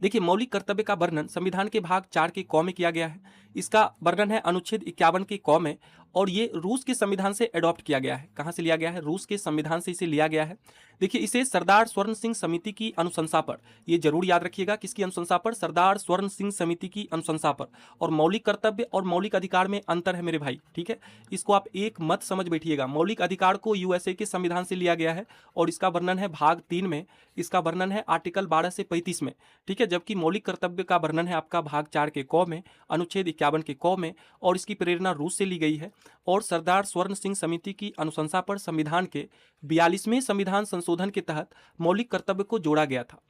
देखिए, मौलिक कर्तव्य का वर्णन संविधान के भाग 4 के क में किया गया है। इसका वर्णन है अनुच्छेद 51 के क में, और ये रूस के संविधान से अडॉप्ट किया गया है। कहाँ से लिया गया है? रूस के संविधान से इसे लिया गया है। देखिए, इसे सरदार स्वर्ण सिंह समिति की अनुशंसा पर, ये जरूर याद रखिएगा, किसकी अनुशंसा पर? सरदार स्वर्ण सिंह समिति की अनुशंसा पर। और मौलिक कर्तव्य और मौलिक अधिकार में अंतर है मेरे भाई, ठीक है? इसको आप एक मत समझ बैठिएगा। मौलिक अधिकार को यूएसए के संविधान से लिया गया है और इसका वर्णन है भाग 3 में, इसका वर्णन है आर्टिकल 12 से 35 में, ठीक है? जबकि मौलिक कर्तव्य का वर्णन है आपका भाग 4 के क में, अनुच्छेद 51 के क में, और इसकी प्रेरणा रूस से ली गई है। और सरदार स्वर्ण सिंह समिति की अनुशंसा पर संविधान के 42वें संविधान संशोधन के तहत मौलिक कर्तव्य को जोड़ा गया था।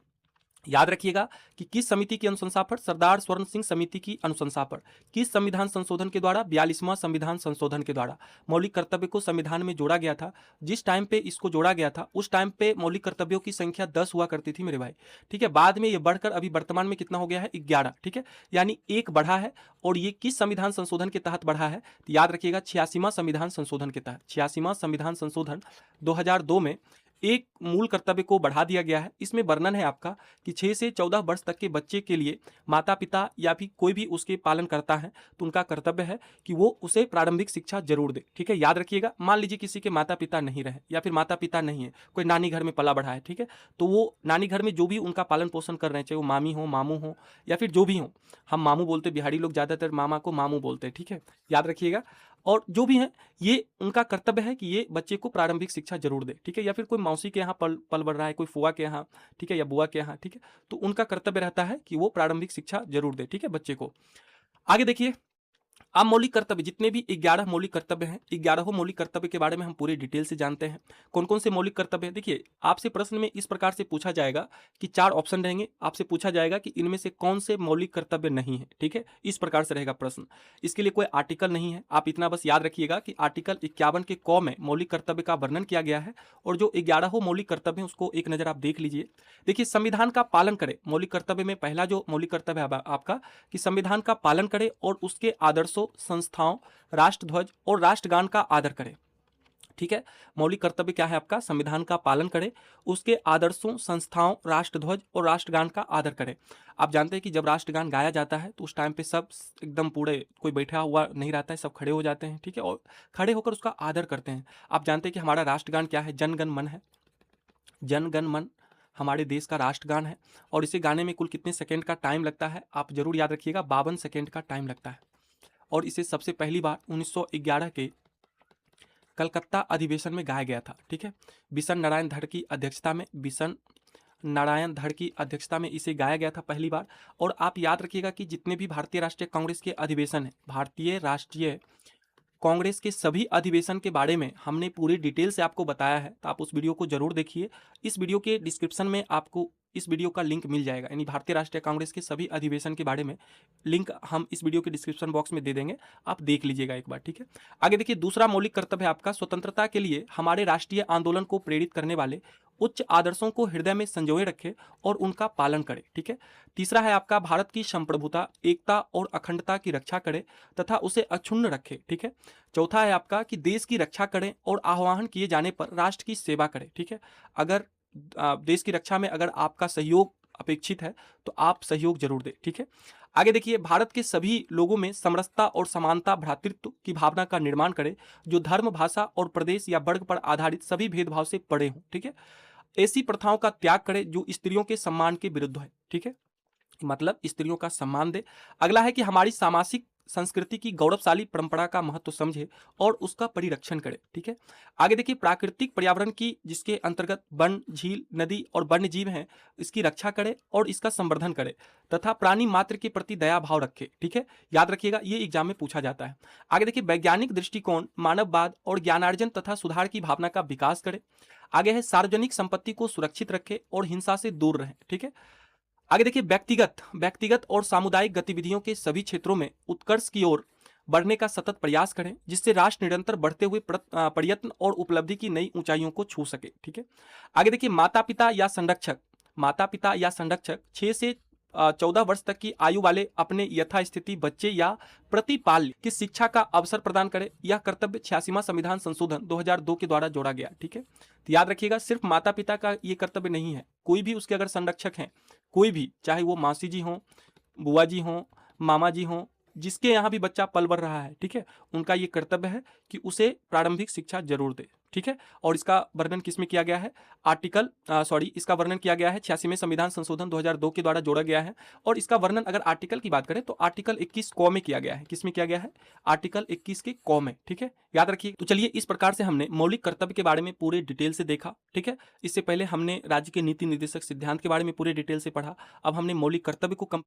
याद रखिएगा कि किस समिति की अनुशंसा पर? सरदार स्वर्ण सिंह समिति की अनुशंसा पर। किस संविधान संशोधन के द्वारा? 42वां संविधान संशोधन के द्वारा मौलिक कर्तव्य को संविधान में जोड़ा गया था। जिस टाइम पे इसको जोड़ा गया था उस टाइम पे मौलिक कर्तव्यों की संख्या 10 हुआ करती थी मेरे भाई, ठीक है? बाद में ये बढ़कर अभी वर्तमान में कितना हो गया है? 11, ठीक है? यानी एक बढ़ा है। और ये किस संविधान संशोधन के तहत बढ़ा है? तो याद रखिएगा 86वां संविधान संशोधन के तहत। 86वां संविधान संशोधन 2002 में एक मूल कर्तव्य को बढ़ा दिया गया है। इसमें वर्णन है आपका कि 6 से 14 वर्ष तक के बच्चे के लिए माता पिता या फिर कोई भी उसके पालन करता है तो उनका कर्तव्य है कि वो उसे प्रारंभिक शिक्षा जरूर दे, ठीक है? याद रखिएगा, मान लीजिए किसी के माता पिता नहीं रहे या फिर माता पिता नहीं है, कोई नानी घर में पला बढ़ा है, ठीक है? तो वो नानी घर में जो भी उनका पालन पोषण कर रहे हैं, चाहे वो मामी हो, मामू हो, या फिर जो भी हो, हम मामू बोलते, बिहारी लोग ज्यादातर मामा को मामू बोलते हैं, ठीक है? याद रखिएगा। और जो भी है, ये उनका कर्तव्य है कि ये बच्चे को प्रारंभिक शिक्षा जरूर दे, ठीक है? या फिर कोई मौसी के यहाँ पल बढ़ रहा है, कोई फुआ के यहाँ, ठीक है, या बुआ के यहाँ, ठीक है? तो उनका कर्तव्य रहता है कि वो प्रारंभिक शिक्षा जरूर दे, ठीक है, बच्चे को। आगे देखिए, अब मौलिक कर्तव्य, जितने भी 11 मौलिक कर्तव्य हैं, 11 मौलिक कर्तव्य के बारे में हम पूरी डिटेल से जानते हैं। कौन कौन से मौलिक कर्तव्य हैं? देखिए, आपसे प्रश्न में इस प्रकार से पूछा जाएगा कि 4 ऑप्शन रहेंगे, आपसे पूछा जाएगा कि इनमें से कौन से मौलिक कर्तव्य नहीं है, ठीक है? इस प्रकार से रहेगा प्रश्न। इसके लिए कोई आर्टिकल नहीं है, आप इतना बस याद रखिएगा कि आर्टिकल 51 के क में मौलिक कर्तव्य का वर्णन किया गया है। और जो 11 मौलिक कर्तव्य है उसको एक नजर आप देख लीजिए। देखिए, संविधान का पालन करे, मौलिक कर्तव्य में पहला जो मौलिक कर्तव्य है आपका कि संविधान का पालन करे और उसके आदर्शों, संस्थाओं, राष्ट्रध्वज और राष्ट्रगान का आदर करे, ठीक है? मौलिक कर्तव्य क्या है आपका? संविधान का पालन करे, उसके आदर्शों, संस्थाओं, राष्ट्रध्वज और राष्ट्रगान का आदर करे। आप जानते हैं कि जब राष्ट्रगान गाया जाता है तो उस टाइम पे सब एकदम पूरे, कोई बैठा हुआ नहीं रहता है, सब खड़े हो जाते हैं, ठीक है? और खड़े होकर उसका आदर करते हैं। आप जानते हैं कि हमारा राष्ट्रगान क्या है? जन गण मन है। जन गण मन हमारे देश का राष्ट्रगान है और इसे गाने में कुल कितने सेकंड का टाइम लगता है? आप जरूर याद रखिएगा, 52 सेकंड का टाइम लगता है। और इसे सबसे पहली बार 1911 के कलकत्ता अधिवेशन में गाया गया था, ठीक है? बिशन नारायण धड़ की अध्यक्षता में, बिशन नारायण धड़ की अध्यक्षता में इसे गाया गया था पहली बार। और आप याद रखिएगा कि जितने भी भारतीय राष्ट्रीय कांग्रेस के अधिवेशन है, भारतीय राष्ट्रीय कांग्रेस के सभी अधिवेशन के बारे में हमने पूरी डिटेल से आपको बताया है, तो आप उस वीडियो को जरूर देखिए। इस वीडियो के डिस्क्रिप्शन में आपको इस वीडियो का लिंक मिल जाएगा, यानी भारतीय राष्ट्रीय कांग्रेस के सभी अधिवेशन के बारे में लिंक हम इस वीडियो के डिस्क्रिप्शन बॉक्स में दे देंगे, आप देख लीजिएगा एक बार, ठीक है? आगे देखिए, दूसरा मौलिक कर्तव्य है आपका स्वतंत्रता के लिए हमारे राष्ट्रीय आंदोलन को प्रेरित करने वाले उच्च आदर्शों को हृदय में संजोए रखे और उनका पालन करे, ठीक है? तीसरा है आपका भारत की संप्रभुता, एकता और अखंडता की रक्षा करे तथा उसे अक्षुण्ण रखे, ठीक है? चौथा है आपका कि देश की रक्षा करें और आह्वान किए जाने पर राष्ट्र की सेवा करें, ठीक है? अगर देश की रक्षा में अगर आपका सहयोग अपेक्षित है तो आप सहयोग जरूर दें, ठीक है? आगे देखिए, भारत के सभी लोगों में समरसता और समानता, भ्रातृत्व की भावना का निर्माण करे जो धर्म, भाषा और प्रदेश या वर्ग पर आधारित सभी भेदभाव से परे हों, ठीक है? ऐसी प्रथाओं का त्याग करे जो स्त्रियों के सम्मान के विरुद्ध है, ठीक है? मतलब स्त्रियों का सम्मान दे। अगला है कि हमारी सामाजिक संस्कृति की गौरवशाली परंपरा का महत्व समझे और उसका परिरक्षण करे, ठीक है? आगे देखिए, प्राकृतिक पर्यावरण की, जिसके अंतर्गत वन, झील, नदी और वन्य जीव हैं, इसकी रक्षा करे और इसका संवर्धन करे तथा प्राणी मात्र के प्रति दया भाव रखे, ठीक है? याद रखिएगा, ये एग्जाम में पूछा जाता है। आगे देखिए, वैज्ञानिक दृष्टिकोण, मानववाद और ज्ञानार्जन तथा सुधार की भावना का विकास करे। आगे है सार्वजनिक संपत्ति को सुरक्षित रखे और हिंसा से दूर रहे, ठीक है? आगे देखिए, व्यक्तिगत और सामुदायिक गतिविधियों के सभी क्षेत्रों में उत्कर्ष की ओर बढ़ने का सतत प्रयास करें जिससे राष्ट्र निरंतर बढ़ते हुए प्रयत्न और उपलब्धि की नई ऊंचाइयों को छू सके, ठीक है? आगे देखिए, माता पिता या संरक्षक 6 से 14 वर्ष तक की आयु वाले अपने यथास्थिति बच्चे या प्रतिपाल्य की शिक्षा का अवसर प्रदान करे। यह कर्तव्य 86वां संविधान संशोधन 2002 के द्वारा जोड़ा गया, ठीक है? तो याद रखिएगा, सिर्फ माता पिता का ये कर्तव्य नहीं है, कोई भी उसके अगर संरक्षक हैं, कोई भी, चाहे वो मासी जी हों, बुआ जी हों, मामा जी हों, जिसके यहाँ भी बच्चा पल बढ़ रहा है, ठीक है, उनका ये कर्तव्य है कि उसे प्रारंभिक शिक्षा जरूर दे, ठीक है। और इसका वर्णन किसमें किया गया है, इसका वर्णन किया गया है 86वें संविधान संशोधन 2002 के द्वारा जोड़ा गया है। और इसका वर्णन अगर आर्टिकल की बात करें तो आर्टिकल 21 क में किया गया है। किसमें किया गया है, आर्टिकल 21 के क में, ठीक है, याद रखिए। तो चलिए, इस प्रकार से हमने मौलिक कर्तव्य के बारे में पूरे डिटेल से देखा, ठीक है। इससे पहले हमने राज्य के नीति निर्देशक सिद्धांत के बारे में पूरे डिटेल से पढ़ा। अब हमने मौलिक कर्तव्य को